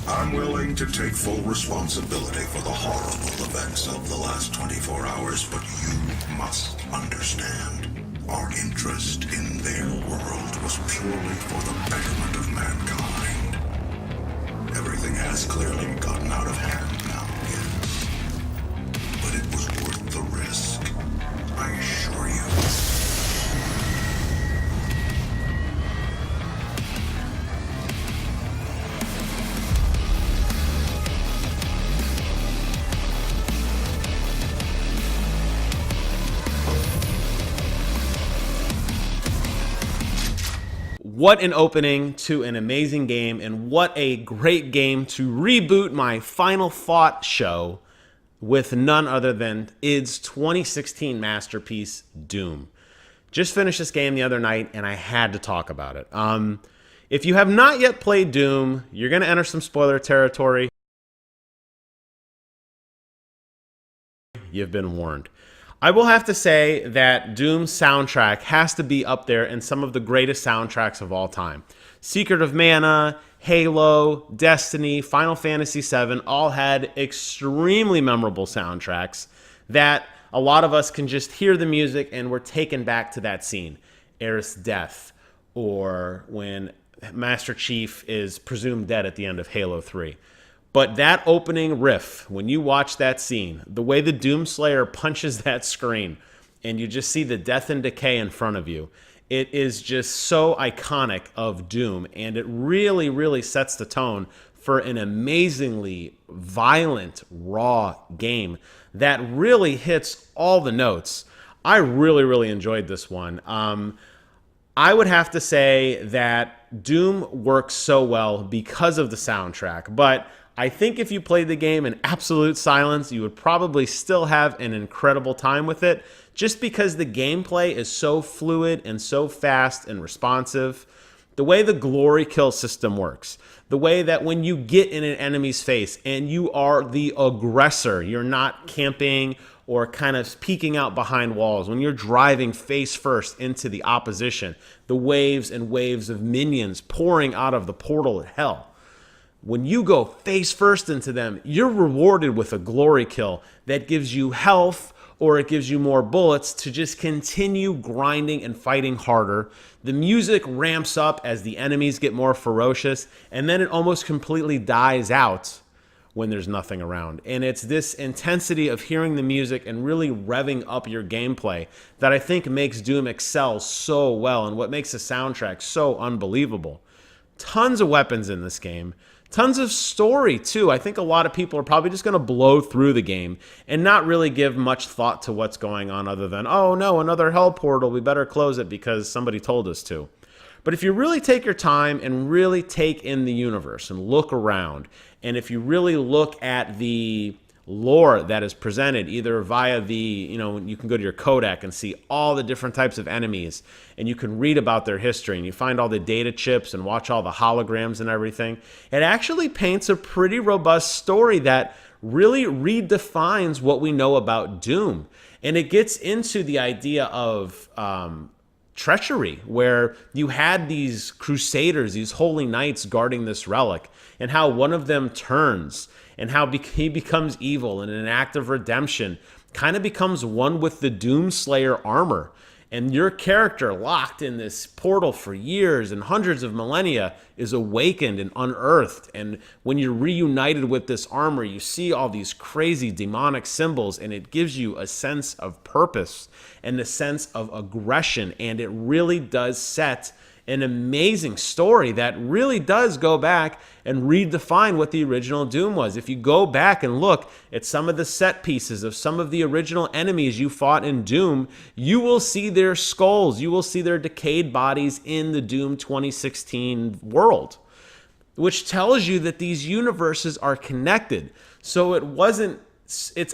I'm willing to take full responsibility for the horrible events of the last 24 hours, but you must understand. Our interest in their world was purely for the betterment of mankind. Everything has clearly gotten out of hand now, yes. But it was worth the risk, I assure you. What an opening to an amazing game, and what a great game to reboot my Final Thought show with none other than id's 2016 masterpiece, Doom. Just finished this game the other night, and I had to talk about it. If you have not yet played Doom, you're going to enter some spoiler territory. You've been warned. I will have to say that Doom's soundtrack has to be up there in some of the greatest soundtracks of all time. Secret of Mana, Halo, Destiny, Final Fantasy VII all had extremely memorable soundtracks that a lot of us can just hear the music and we're taken back to that scene. Aerith's death, or when Master Chief is presumed dead at the end of Halo 3. But that opening riff, when you watch that scene, the way the Doomslayer punches that screen and you just see the death and decay in front of you, it is just so iconic of Doom, and it really, really sets the tone for an amazingly violent, raw game that really hits all the notes. I really, really enjoyed this one. I would have to say that Doom works so well because of the soundtrack, but I think if you played the game in absolute silence, you would probably still have an incredible time with it, just because the gameplay is so fluid and so fast and responsive. The way the glory kill system works, the way that when you get in an enemy's face and you are the aggressor, you're not camping or kind of peeking out behind walls. When you're driving face first into the opposition, the waves and waves of minions pouring out of the portal of hell. When you go face first into them, you're rewarded with a glory kill that gives you health, or it gives you more bullets to just continue grinding and fighting harder. The music ramps up as the enemies get more ferocious, and then it almost completely dies out when there's nothing around. And it's this intensity of hearing the music and really revving up your gameplay that I think makes Doom excel so well, and what makes the soundtrack so unbelievable. Tons of weapons in this game. Tons of story, too. I think a lot of people are probably just going to blow through the game and not really give much thought to what's going on other than, oh no, another hell portal, we better close it because somebody told us to. But if you really take your time and really take in the universe and look around, and if you really look at the lore that is presented either via the, you can go to your codec and see all the different types of enemies, and you can read about their history, and you find all the data chips and watch all the holograms and everything. It actually paints a pretty robust story that really redefines what we know about Doom. And it gets into the idea of treachery, where you had these crusaders, these holy knights guarding this relic, and how one of them turns and how he becomes evil, and in an act of redemption kind of becomes one with the Doomslayer armor. And your character, locked in this portal for years and hundreds of millennia, is awakened and unearthed. And when you're reunited with this armor, you see all these crazy demonic symbols, and it gives you a sense of purpose and a sense of aggression. And it really does set an amazing story that really does go back and redefine what the original Doom was. If you go back and look at some of the set pieces of some of the original enemies you fought in Doom, you will see their skulls, you will see their decayed bodies in the Doom 2016 world, which tells you that these universes are connected. So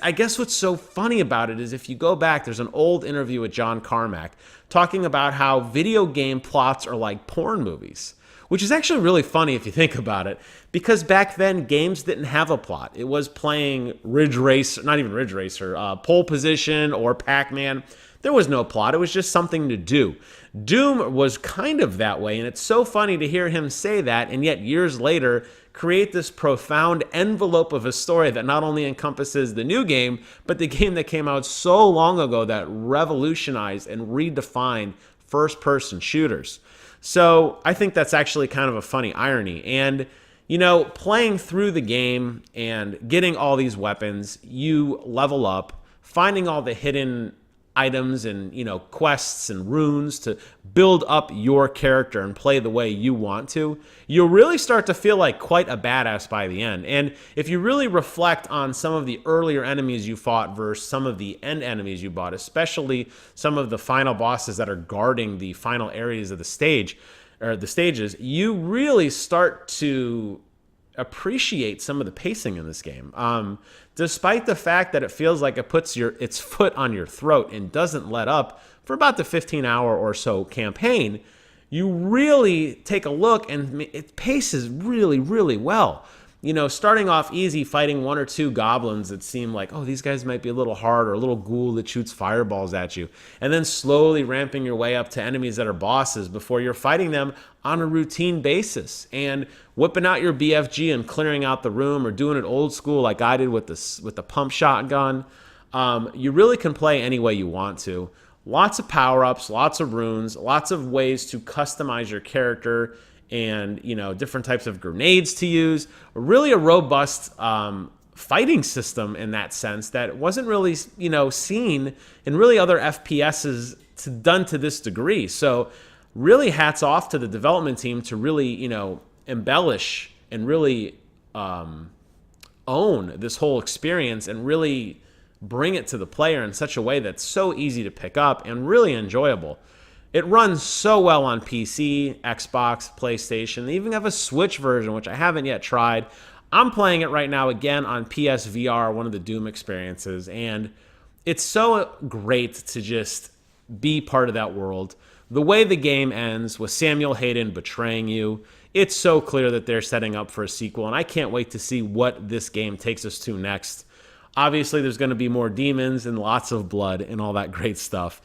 I guess what's so funny about it is, if you go back, there's an old interview with John Carmack talking about how video game plots are like porn movies, which is actually really funny if you think about it, because back then games didn't have a plot. It was playing Ridge Racer, not even Ridge Racer, Pole Position or Pac-Man. There was no plot. It was just something to do. Doom was kind of that way, and it's so funny to hear him say that, and yet years later create this profound envelope of a story that not only encompasses the new game, but the game that came out so long ago that revolutionized and redefined first-person shooters. So I think that's actually kind of a funny irony. And, you know, playing through the game and getting all these weapons, you level up, finding all the hidden items and, you know, quests and runes to build up your character and play the way you want to, you'll really start to feel like quite a badass by the end. And if you really reflect on some of the earlier enemies you fought versus some of the end enemies you bought, especially some of the final bosses that are guarding the final areas of the stage or the stages, you really start to appreciate some of the pacing in this game. Despite the fact that it feels like it puts its foot on your throat and doesn't let up for about the 15-hour or so campaign, you really take a look and it paces really, really well. You know, starting off easy, fighting one or two goblins that seem like, oh, these guys might be a little hard, or a little ghoul that shoots fireballs at you, and then slowly ramping your way up to enemies that are bosses before you're fighting them on a routine basis, and whipping out your BFG and clearing out the room, or doing it old school like I did with the pump shotgun. You really can play any way you want to. Lots of power-ups, lots of runes, lots of ways to customize your character, and, you know, different types of grenades to use. Really a robust fighting system in that sense that wasn't really, you know, seen in really other FPSs done to this degree. So really hats off to the development team to really, you know, embellish and really own this whole experience and really bring it to the player in such a way that's so easy to pick up and really enjoyable. It runs so well on PC, Xbox, PlayStation. They even have a Switch version, which I haven't yet tried. I'm playing it right now again on PSVR, one of the Doom experiences, and it's so great to just be part of that world. The way the game ends with Samuel Hayden betraying you, it's so clear that they're setting up for a sequel, and I can't wait to see what this game takes us to next. Obviously, there's going to be more demons and lots of blood and all that great stuff.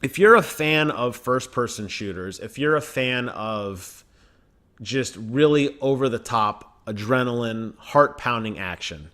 If you're a fan of first-person shooters, if you're a fan of just really over-the-top, adrenaline, heart-pounding action,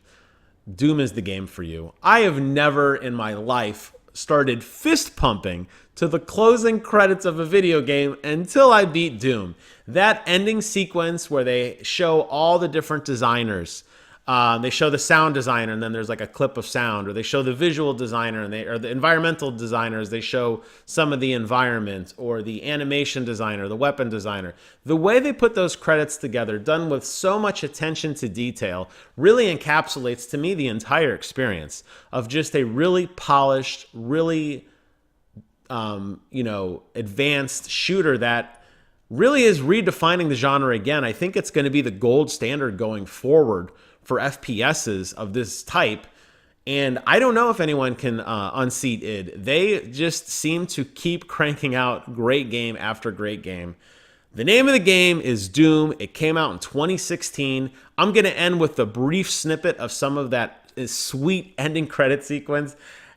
Doom is the game for you. I have never in my life started fist-pumping to the closing credits of a video game until I beat Doom. That ending sequence where they show all the different designers, they show the sound designer, and then there's like a clip of sound, or they show the visual designer, and or the environmental designers, they show some of the environment, or the animation designer, the weapon designer. The way they put those credits together, done with so much attention to detail, really encapsulates to me the entire experience of just a really polished, really advanced shooter that really is redefining the genre again. I think it's going to be the gold standard going forward for FPSs of this type, and I don't know if anyone can unseat id. They just seem to keep cranking out great game after great game. The name of the game is Doom. It came out in 2016. I'm going to end with a brief snippet of some of that sweet ending credit sequence.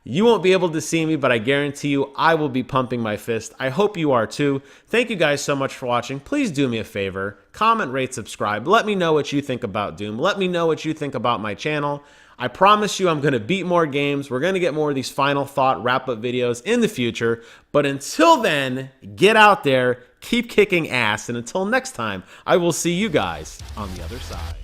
You won't be able to see me, but I guarantee you I will be pumping my fist. I hope you are too. Thank you guys so much for watching. Please do me a favor. Comment, rate, subscribe. Let me know what you think about Doom. Let me know what you think about my channel. I promise you I'm going to beat more games. We're going to get more of these final thought wrap-up videos in the future. But until then, get out there, keep kicking ass, and until next time, I will see you guys on the other side.